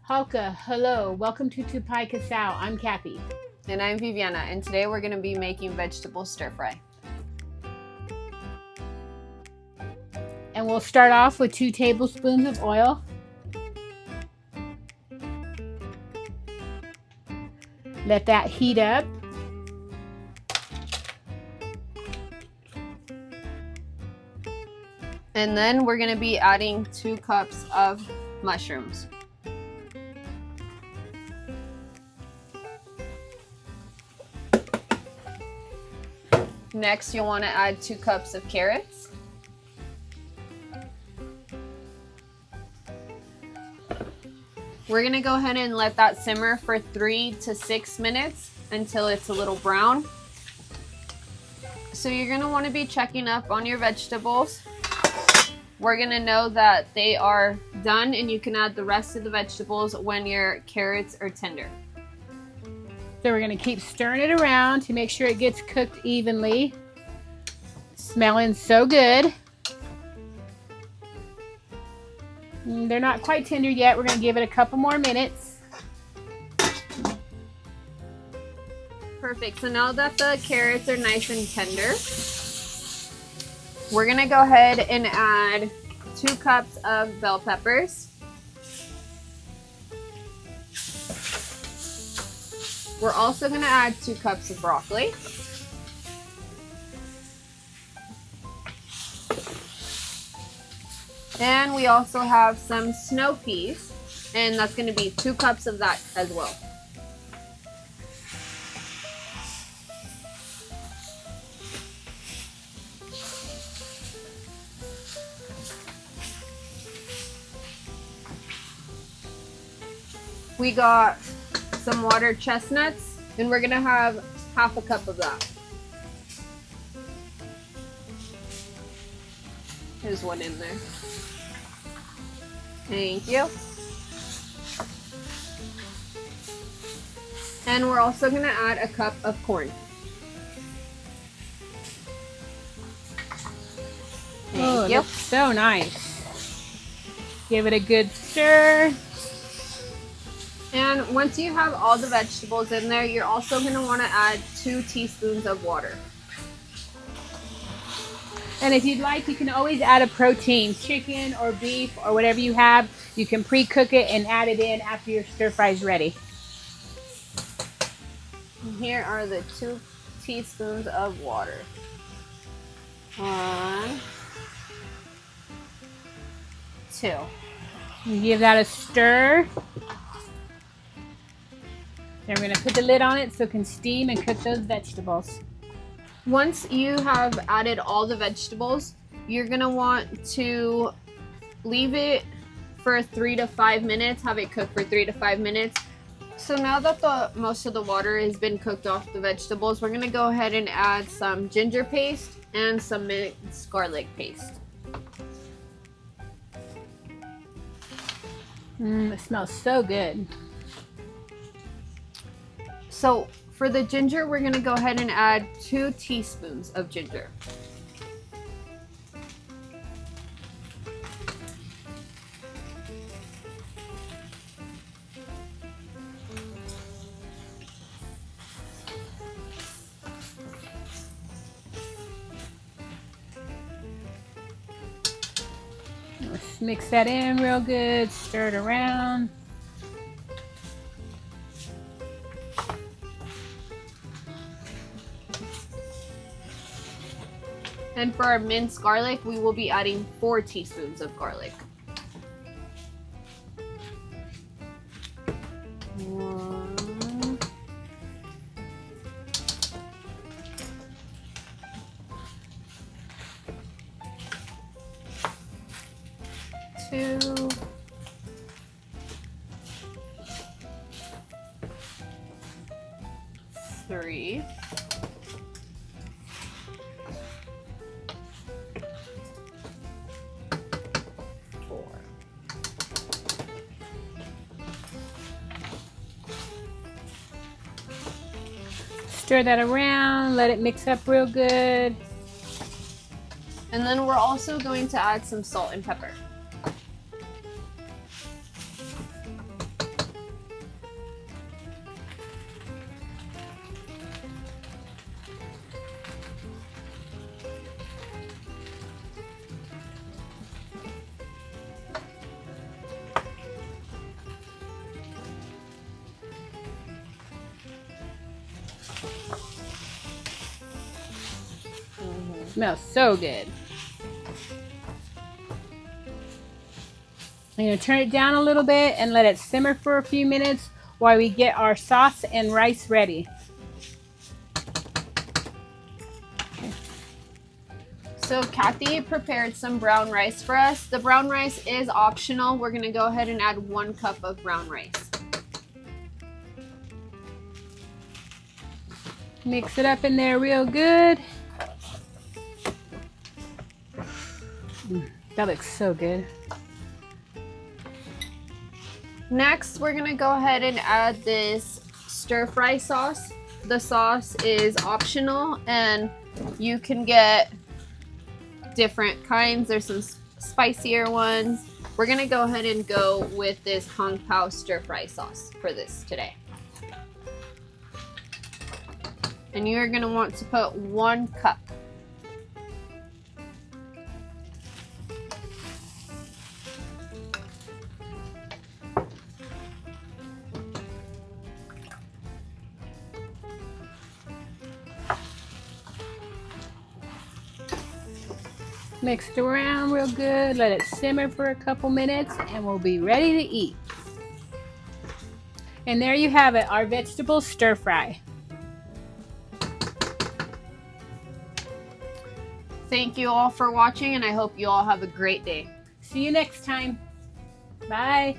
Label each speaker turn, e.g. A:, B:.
A: Halka, hello, welcome to Tipai, Kasow. I'm Kathy.
B: And I'm Viviana, and today we're going to be making vegetable stir fry.
A: And we'll start off with 2 tablespoons of oil. Let that heat up.
B: And then we're going to be adding 2 cups of mushrooms. Next, you'll want to add 2 cups of carrots. We're going to go ahead and let that simmer for 3 to 6 minutes until it's a little brown. So you're going to want to be checking up on your vegetables. We're going to know that they are done, and you can add the rest of the vegetables when your carrots are tender.
A: So we're going to keep stirring it around to make sure it gets cooked evenly. Smelling so good. They're not quite tender yet. We're going to give it a couple more minutes.
B: Perfect. So now that the carrots are nice and tender, we're going to go ahead and add 2 cups of bell peppers. We're also going to add 2 cups of broccoli. And we also have some snow peas, and that's going to be 2 cups of that as well. We got some water chestnuts, and we're going to have half a cup of that. There's one in there. Thank you. And we're also going to add a cup of corn.
A: Thank you. Looks so nice. Give it a good stir.
B: And once you have all the vegetables in there, you're also going to want to add 2 teaspoons of water.
A: And if you'd like, you can always add a protein, chicken or beef or whatever you have. You can pre-cook it and add it in after your stir fry is ready.
B: And here are the 2 teaspoons of water. 1, 2.
A: You give that a stir. Then we're going to put the lid on it so it can steam and cook those vegetables.
B: Once you have added all the vegetables, you're going to want to leave it for 3 to 5 minutes, have it cook for 3 to 5 minutes. So now that most of the water has been cooked off the vegetables, we're going to go ahead and add some ginger paste and some minced garlic paste.
A: It smells so good.
B: So for the ginger, we're going to go ahead and add 2 teaspoons of ginger.
A: Let's mix that in real good, stir it around.
B: And for our minced garlic, we will be adding 4 teaspoons of garlic. 1, 2, 3. 4.
A: Stir that around, let it mix up real good.
B: And then we're also going to add some salt and pepper.
A: Smells so good. I'm going to turn it down a little bit and let it simmer for a few minutes while we get our sauce and rice ready.
B: So Kathy prepared some brown rice for us. The brown rice is optional. We're gonna go ahead and add 1 cup of brown rice.
A: Mix it up in there real good. That looks so good.
B: Next, we're gonna go ahead and add this stir fry sauce. The sauce is optional and you can get different kinds. There's some spicier ones. We're gonna go ahead and go with this Kung Pao stir fry sauce for this today. And you're gonna want to put 1 cup.
A: Mix it around real good. Let it simmer for a couple minutes and we'll be ready to eat. And there you have it, our vegetable stir fry.
B: Thank you all for watching and I hope you all have a great day.
A: See you next time. Bye.